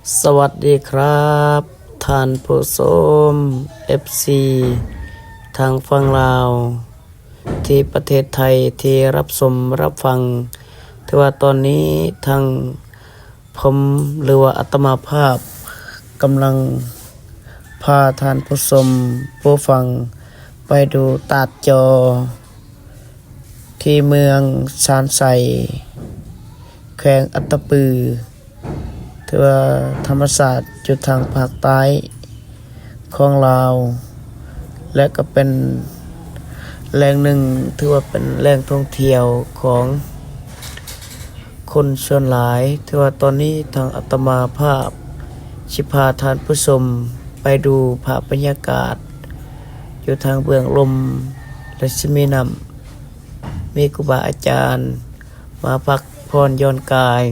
สวัสดีครับท่านผู้ชม FC ทางฝั่งลาวที่ประเทศไทยที่รับชมรับฟังถือว่าตอนนี้ทางผมหรือว่าอาตมาภาพกำลังพาท่านผู้ชมผู้ฟังไปดูตาดจอที่เมืองชานไซแขวงอัตตปือถือว่าธรรมศาสตร์จุดทางภาคใต้ของลาวและก็เป็นแหล่งหนึ่งถือว่าเป็นแหล่งท่องเที่ยวของคนส่วนหลายถือว่าตอนนี้ทางอาตมาภาพสิพาท่านผู้ชมไปดูภาพบรรยากาศอยู่ทางเบื้องลมและสิมีน้ำมีครูบาอาจารย์มาพักผ่อนหย่อนกาย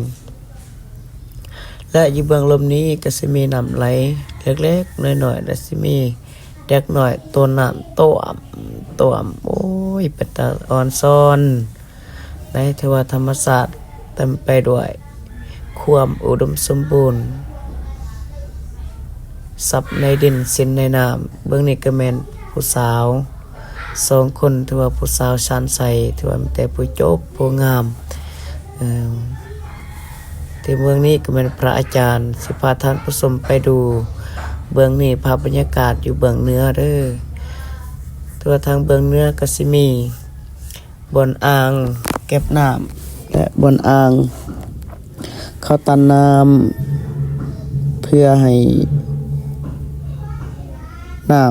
และอยู่เบื้องลมนี้ก็สิมีน้ำไหลเล็กๆน้อยๆและสิมีเด็กน้อยตัวน้ำต้วมโอ้ยเป็นตาอ่อนซ้อนในเทวธรรมศาสตร์เต็มไปด้วยความอุดมสมบูรณ์สับในดินสินในน้ำเบื้องนี้ก็แม่นผู้สาว2 คนถือว่าผู้สาวชานใสถือว่ามีแต่ผู้โจบผู้งามที่เมืองนี้ก็เป็นพระอาจารย์สิพาท่านผู้ชมไปดูเบื้องนี้ภาพบรรยากาศอยู่เบื้องเหนือเด้อตัวทางเบื้องเหนือก็สิมีบนอ่างเก็บน้ำและบนอ่างเขาตันน้ำเพื่อให้น้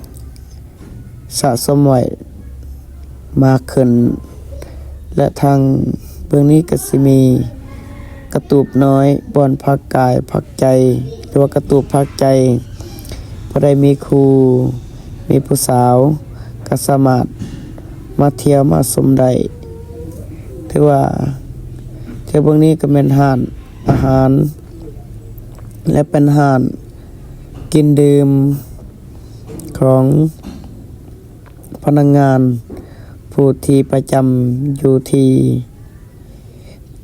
ำสะสมไว้มากขึ้นและทางเบื้องนี้ก็สิมีกระตูบน้อยบอนพักกายพักใจหรือว่ากระตูบพักใจพอได้มีครูมีผู้สาวก็สามารถมาเที่ยวมาชมได้ถือว่าเที่ยวเบื้องนี้ก็เป็นห้านอาหารและเป็นห้านกินดื่มของพนักงานผู้ที่ประจำอยู่ที่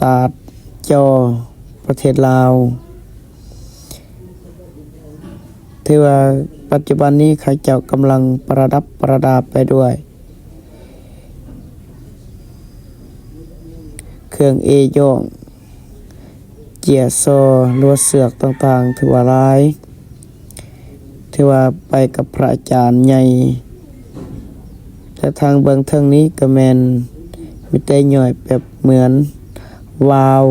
ตาดจอประเทศลาวที่ว่าปัจจุบันนี้ข้าเจ้ากำลังประดับประดาไปด้วยเครื่องเอย่องเจียซอลวดเสือกต่างๆถือว่าหลายที่ว่าไปกับพระอาจารย์ใหญ่แต่ทางเบื้องเทิงนี้ก็แม่นมีแต่ย่อยแบบเหมือนวาว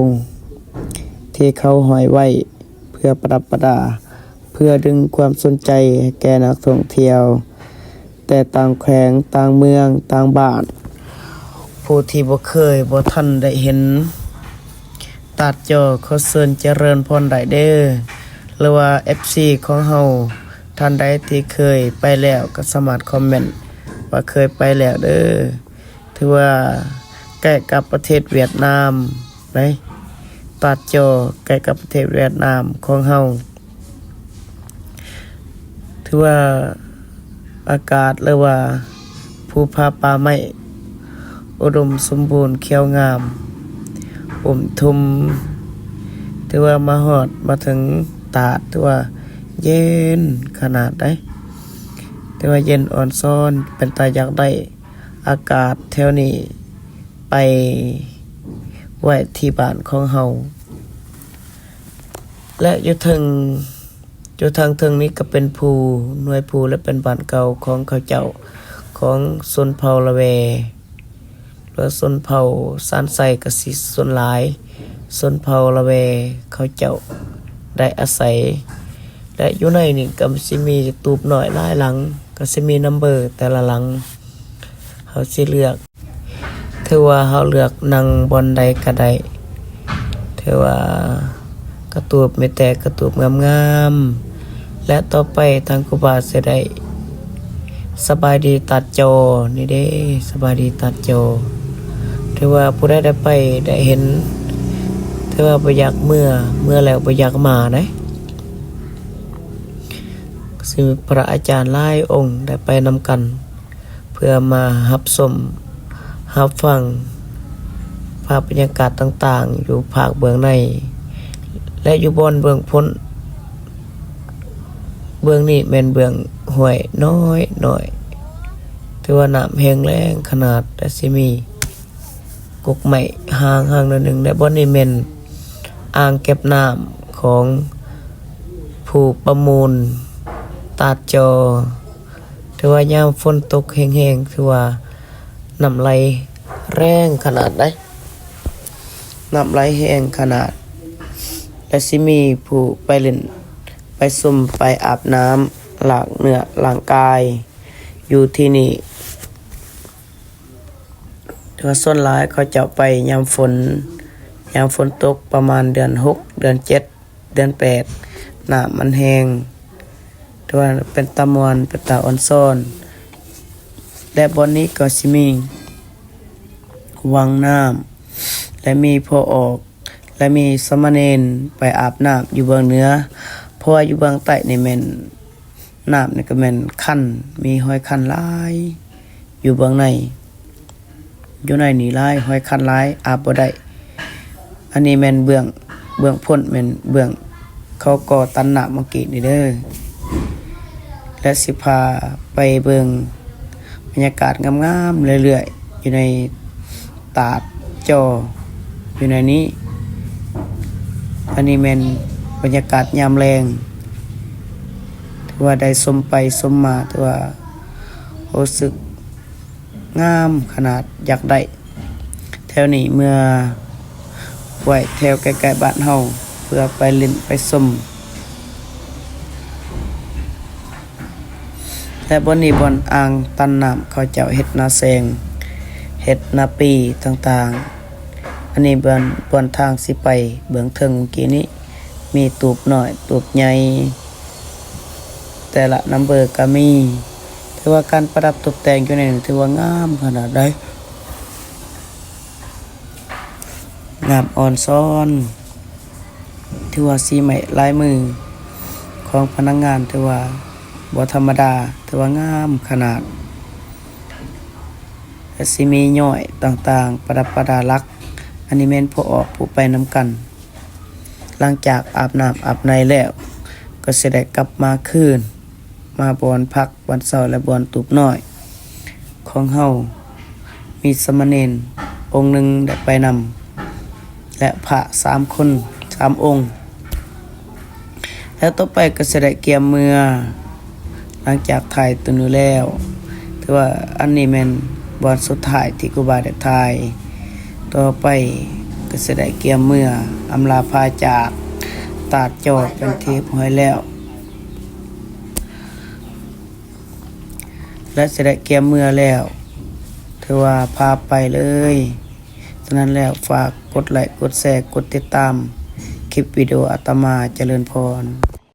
ที่เขาห้อยไว้เพื่อประดับประดาเพื่อดึงความสนใจให้แก่นักท่องเที่ยวแต่ต่างแขวงต่างเมืองต่างบ้านผู้ที่บ่เคยบ่ทันได้เห็นตัดจอเขาเชิญเจริญพรได้เด้อหรือว่า FC ของเฮาท่านใดที่เคยไปแล้วก็สามารถคอมเมนต์ว่าเคยไปแล้วเด้อถือว่าใกล้กับประเทศเวียดนามไหนตัดจอใกล้กับประเทศเวียดนามของเฮาถือว่าอากาศหรือว่าภูผาป่าไม้อุดมสมบูรณ์เขียวงามทุมถือว่ามาฮอดมาถึงตาดถือว่าเย็นขนาดใดถือว่าเย็นอ่อนซ้อนเป็นตาอยากได้อากาศแถวนี้ไปไว้ที่บ้านของเฮาและอยู่ทางเทิงนี้ก็เป็นภูหน่วยภูและเป็นบ้านเก่าของเขาเจ้าของชนเผ่าละแวหรือชนเผ่าซานไซก็สิส่วนหลายชนเผ่าละแวเขาเจ้าได้อาศัยและอยู่ในนี่ก็สิมีตูบน้อยหลายหลังก็สิมีนัมเบอร์แต่ละหลังเฮาสิเลือกถือว่าเฮาเลือกนั่งบอนใดก็ได้ถือว่ากระตูบไม่แตกกระตูบงามๆและต่อไปทางครูบาสิได้สบายดีตัดจอนี่เด้สบายดีตัดจอถือว่าผู้ใดได้ไปได้เห็นถือว่าบ่อยากเมื่อแล้วบ่อยากมาเด้สิมีพระอาจารย์หลายองค์ได้ไปนำกันเพื่อมารับชมรับฟังภาพบรรยากาศต่างๆอยู่ภาคเบื้องใน และอยู่บอนเบื้องพ้นเบื้องนี้แม่นเบื้องห้วยน้อยถือว่าน้ำแห้งแล้งขนาดแต่สิมีกกไม้ห่างหน่อยหนึงและบ่อนนี้แม่นอ่างเก็บน้ำของผู้ประมูลตาดจอถือว่ายามฝนตกแห้งๆถือว่าน้ำไหลแรงขนาดใดน้ำไหลแห้งขนาดและสิมีผู้ไปเล่นไปซุ่มไปอาบน้ำล้างเนื้อล้างกายอยู่ที่นี่ถือว่าส่วนหลายเขาจะไปยามฝนตกประมาณเดือน6เดือน7เดือน8น้ำมันแห้งถือว่าเป็นตะมวนเป็นตาอ่อนซ่อนและบอนนี้ก็สิมีวังน้ำและมีพอออกและมีสมณเณรไปอาบน้ำอยู่เบื้องเหนือเพราะว่าอยู่เบื้องใต้นี่แม่นน้ำนี่ก็แม่นคันมีห้อยคันหลายอยู่เบื้องในอยู่ในนี่หลายห้อยคันหลายอาบบ่ได้อันนี้แม่นเบื้องพ้นแม่นเบื้องเขาก่อตันน้ำเมื่อกี้นี่เด้อและสิพาไปเบิ่งบรรยากาศงามๆเรื่อยๆอยู่ในตาดจออยู่ในนี้อันนี้แม่นบรรยากาศยามแรงถือว่าได้ชมไปชมมาถือว่ารู้สึกงามขนาดอยากได้แถวนี้เมื่อไว้แถวใกล้ๆบ้านเฮาเพื่อไปเล่นไปชมและบนนี้บนอ่างตันน้ำเขาเจ้าเฮ็ดนาแซงเฮ็ดนาปีต่างๆอันนี้บนทางสิไปเบื้องเทิงเมื่อกี้นี้มีตูบน้อยตูบใหญ่แต่ละนัมเบอร์ก็มีถือว่าการประดับตกแต่งอยู่ในนี้ถือว่างามขนาดใดงามอ่อนซ้อนถือว่าสีใหม่ลายมือของพนักงานถือว่าบ่ธรรมดาถือว่างามขนาดและสิมีย่อยต่างๆประดับประดาลักษณ์อันนี้แม่นผู้ออกผู้ไปนำกันหลังจากอาบน้ำอาบในแล้วก็สิได้กลับมาคืนมาบอนพักวันเสาร์และบอนตูบน้อยของเฮามีสมณเณรองค์หนึ่งได้ไปนำและพระ3 คน3 องค์แล้วต่อไปก็สิได้เกียมเมือหลังจากถ่ายตัวนี้แล้วถือว่าอันนี้แม่นบอนสุดท้ายที่ครูบาได้ถ่ายต่อไปก็สิได้เกียมเมืออำลาพาจากตาดจอดเป็นที่ห้อยแล้วและสิได้เกียมเมือแล้วถือว่าพาไปเลยฉะนั้นแล้วฝากกดไลค์กดแชร์กดติดตามคลิปวิดีโออาตมาเจริญพร